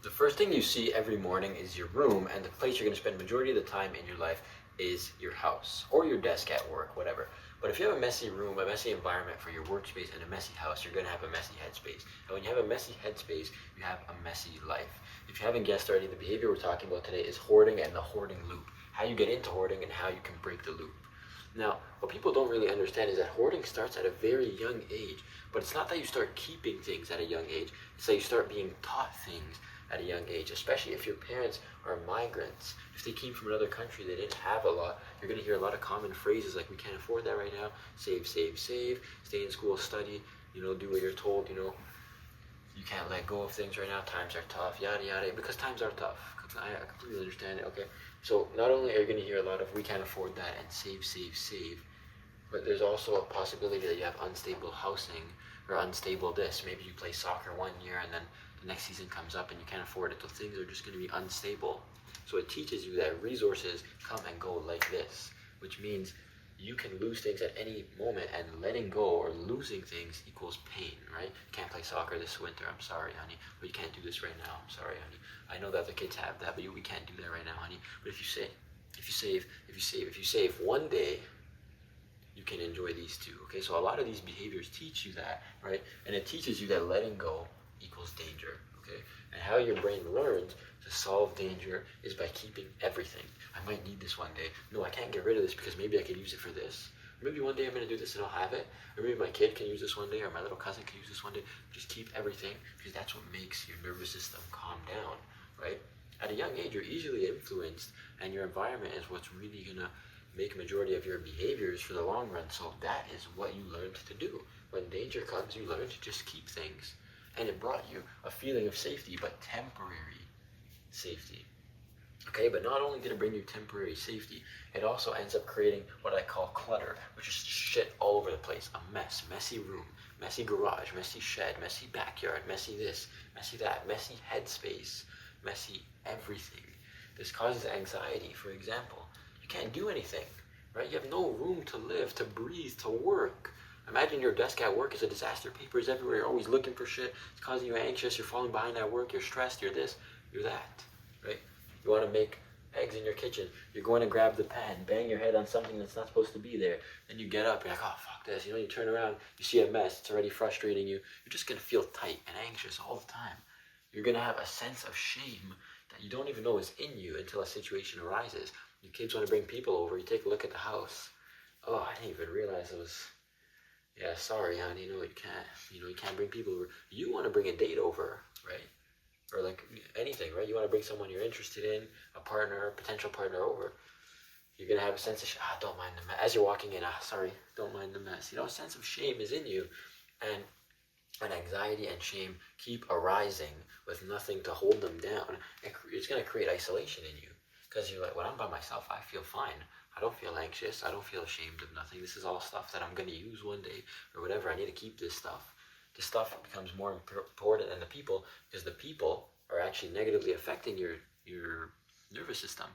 The first thing you see every morning is your room, and the place you're going to spend the majority of the time in your life is your house or your desk at work, whatever. But if you have a messy room, a messy environment for your workspace, and a messy house, you're going to have a messy headspace. And when you have a messy headspace, you have a messy life. If you haven't guessed already, the behavior we're talking about today is hoarding and the hoarding loop. How you get into hoarding and how you can break the loop. Now, what people don't really understand is that hoarding starts at a very young age. But it's not that you start keeping things at a young age, it's that you start being taught things at a young age, especially if your parents are migrants. If they came from another country, they didn't have a lot, you're going to hear a lot of common phrases like, we can't afford that right now, save, save, save, stay in school, study, do what you're told, you can't let go of things right now, times are tough, yada, yada, because times are tough. I completely understand it, okay? So not only are you going to hear a lot of, we can't afford that, and save, save, save, but there's also a possibility that you have unstable housing or unstable this. Maybe you play soccer one year and then the next season comes up and you can't afford it. So things are just going to be unstable. So it teaches you that resources come and go like this, which means you can lose things at any moment, and letting go or losing things equals pain, right? You can't play soccer this winter, I'm sorry, honey. Or you can't do this right now, I'm sorry, honey. I know that the kids have that, but we can't do that right now, honey. But if you save one day, you can enjoy these two, okay? So a lot of these behaviors teach you that, right? And it teaches you that letting go equals danger, okay? And how your brain learns to solve danger is by keeping everything. I might need this one day. No, I can't get rid of this because maybe I could use it for this. Or maybe one day I'm going to do this and I'll have it. Or maybe my kid can use this one day, or my little cousin can use this one day. Just keep everything, because that's what makes your nervous system calm down, right? At a young age, you're easily influenced, and your environment is what's really going to make a majority of your behaviors for the long run. So that is what you learned to do. When danger comes, you learn to just keep things. And it brought you a feeling of safety, but temporary safety. Okay, but not only did it bring you temporary safety, it also ends up creating what I call clutter, which is shit all over the place. A mess, messy room, messy garage, messy shed, messy backyard, messy this, messy that, messy headspace, messy everything. This causes anxiety. For example, you can't do anything, right? You have no room to live, to breathe, to work. Imagine your desk at work is a disaster. Papers everywhere. You're always looking for shit. It's causing you anxious. You're falling behind at work. You're stressed. You're this. You're that, right? You want to make eggs in your kitchen. You're going to grab the pan, bang your head on something that's not supposed to be there. Then you get up. You're like, oh, fuck this. You turn around. You see a mess. It's already frustrating you. You're just going to feel tight and anxious all the time. You're going to have a sense of shame that you don't even know is in you until a situation arises. Your kids want to bring people over. You take a look at the house. Oh, I didn't even realize it was... Yeah, sorry, honey, you can't, you can't bring people over. You want to bring a date over, right? Or like anything, right? You want to bring someone you're interested in, a partner, a potential partner over. You're going to have a sense of, don't mind the mess. As you're walking in, sorry, don't mind the mess. A sense of shame is in you. And when anxiety and shame keep arising with nothing to hold them down, it's going to create isolation in you. Because you're like, when I'm by myself, I feel fine. I don't feel anxious. I don't feel ashamed of nothing. This is all stuff that I'm going to use one day or whatever. I need to keep this stuff. The stuff becomes more important than the people, because the people are actually negatively affecting your nervous system.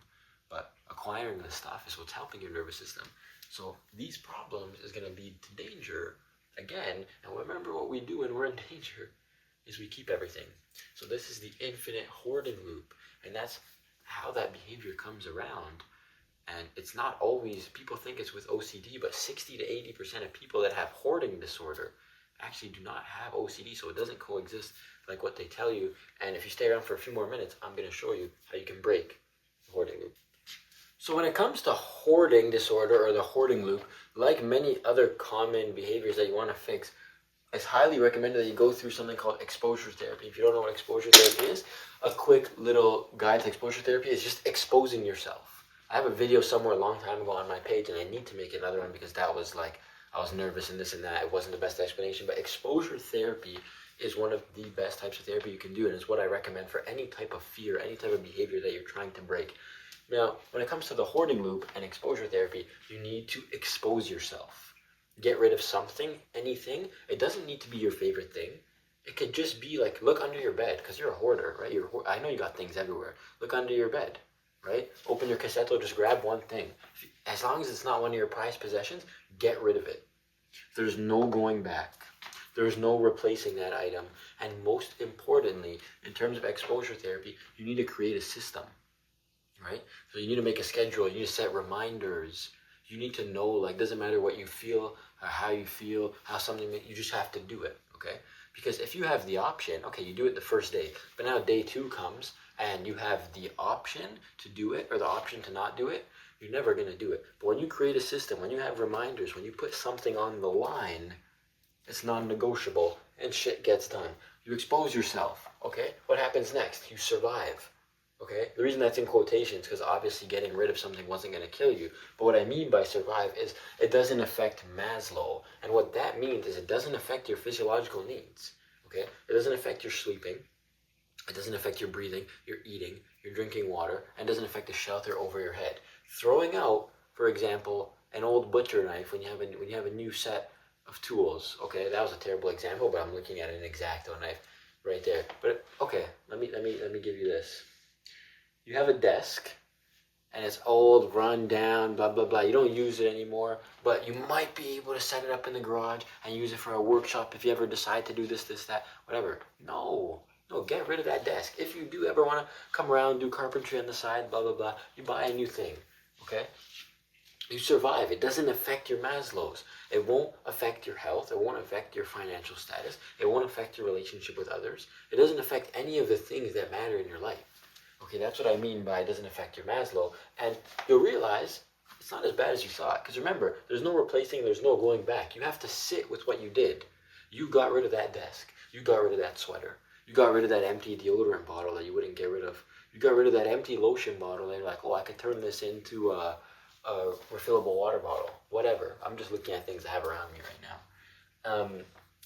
But acquiring the stuff is what's helping your nervous system. So these problems is going to lead to danger again. And remember, what we do when we're in danger is we keep everything. So this is the infinite hoarding loop. And that's how that behavior comes around. And it's not always, people think it's with OCD, but 60 to 80% of people that have hoarding disorder actually do not have OCD, so it doesn't coexist like what they tell you. And if you stay around for a few more minutes, I'm going to show you how you can break the hoarding loop. So when it comes to hoarding disorder or the hoarding loop, like many other common behaviors that you want to fix, it's highly recommended that you go through something called exposure therapy. If you don't know what exposure therapy is, a quick little guide to exposure therapy is just exposing yourself. I have a video somewhere a long time ago on my page, and I need to make another one because that was like, I was nervous and this and that. It wasn't the best explanation, but exposure therapy is one of the best types of therapy you can do, and it's what I recommend for any type of fear, any type of behavior that you're trying to break. Now, when it comes to the hoarding loop and exposure therapy, you need to expose yourself. Get rid of something, anything. It doesn't need to be your favorite thing. It could just be like, look under your bed, because you're a hoarder, right? I know you got things everywhere. Look under your bed. Right? Open your cassette, just grab one thing. As long as it's not one of your prized possessions, get rid of it. There's no going back. There's no replacing that item. And most importantly, in terms of exposure therapy, you need to create a system, right? So you need to make a schedule. You need to set reminders. You need to know, like, doesn't matter what you feel or how you feel, how something, you just have to do it, okay? Because if you have the option, okay, you do it the first day, but now day 2 comes and you have the option to do it or the option to not do it, you're never going to do it. But when you create a system, when you have reminders, when you put something on the line, it's non-negotiable and shit gets done. You expose yourself, okay? What happens next? You survive. Okay, the reason that's in quotations because obviously getting rid of something wasn't going to kill you. But what I mean by survive is it doesn't affect Maslow. And what that means is it doesn't affect your physiological needs. Okay, it doesn't affect your sleeping. It doesn't affect your breathing, your eating, your drinking water, and doesn't affect the shelter over your head. Throwing out, for example, an old butcher knife when you have a new set of tools. Okay, that was a terrible example, but I'm looking at an X-Acto knife right there. But okay, let me give you this. You have a desk and it's old, run down, blah, blah, blah. You don't use it anymore, but you might be able to set it up in the garage and use it for a workshop if you ever decide to do this, that, whatever. No, get rid of that desk. If you do ever want to come around, do carpentry on the side, blah, blah, blah, you buy a new thing, okay? You survive. It doesn't affect your Maslow's. It won't affect your health. It won't affect your financial status. It won't affect your relationship with others. It doesn't affect any of the things that matter in your life. Okay, that's what I mean by it doesn't affect your Maslow. And you'll realize it's not as bad as you thought. Because remember, there's no replacing, there's no going back. You have to sit with what you did. You got rid of that desk. You got rid of that sweater. You got rid of that empty deodorant bottle that you wouldn't get rid of. You got rid of that empty lotion bottle and you're like, oh, I could turn this into a refillable water bottle. Whatever. I'm just looking at things I have around me right now.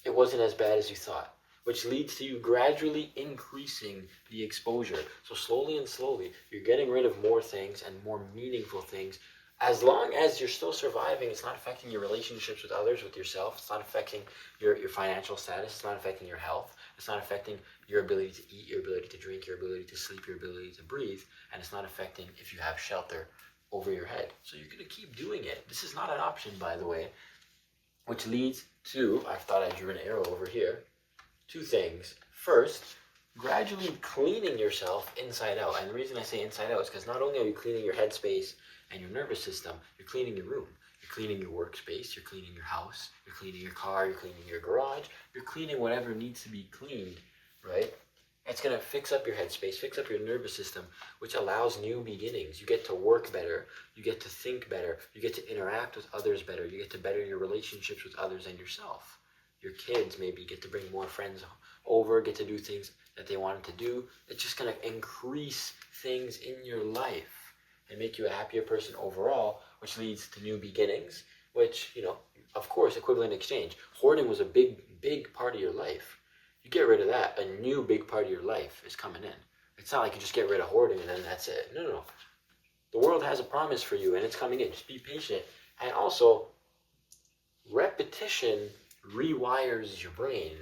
It wasn't as bad as you thought, which leads to you gradually increasing the exposure. So slowly and slowly, you're getting rid of more things and more meaningful things. As long as you're still surviving, it's not affecting your relationships with others, with yourself. It's not affecting your financial status. It's not affecting your health. It's not affecting your ability to eat, your ability to drink, your ability to sleep, your ability to breathe. And it's not affecting if you have shelter over your head. So you're going to keep doing it. This is not an option, by the way, which leads to, I thought I drew an arrow over here, 2 things. First, gradually cleaning yourself inside out. And the reason I say inside out is because not only are you cleaning your headspace and your nervous system, you're cleaning your room. You're cleaning your workspace, you're cleaning your house, you're cleaning your car, you're cleaning your garage, you're cleaning whatever needs to be cleaned, right? It's going to fix up your headspace, fix up your nervous system, which allows new beginnings. You get to work better, you get to think better, you get to interact with others better, you get to better your relationships with others and yourself. Your kids maybe get to bring more friends over, get to do things that they wanted to do. It's just going to increase things in your life and make you a happier person overall, which leads to new beginnings, which, of course, equivalent exchange. Hoarding was a big part of your life. You get rid of that, a new big part of your life is coming in. It's not like you just get rid of hoarding and then that's it. No. The world has a promise for you and it's coming in. Just be patient. And also, repetition rewires your brain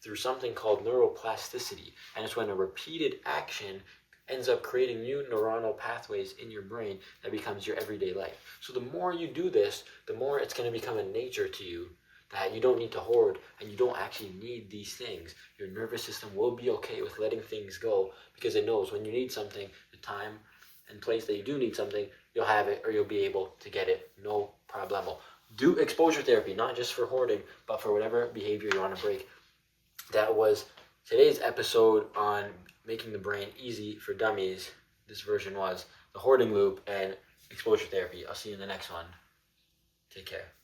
through something called neuroplasticity. And it's when a repeated action ends up creating new neuronal pathways in your brain that becomes your everyday life. So the more you do this, the more it's going to become a nature to you that you don't need to hoard and you don't actually need these things. Your nervous system will be okay with letting things go because it knows when you need something, the time and place that you do need something, you'll have it or you'll be able to get it. No problemo. Do exposure therapy, not just for hoarding, but for whatever behavior you want to break. That was today's episode on making the brain easy for dummies. This version was the hoarding loop and exposure therapy. I'll see you in the next one. Take care.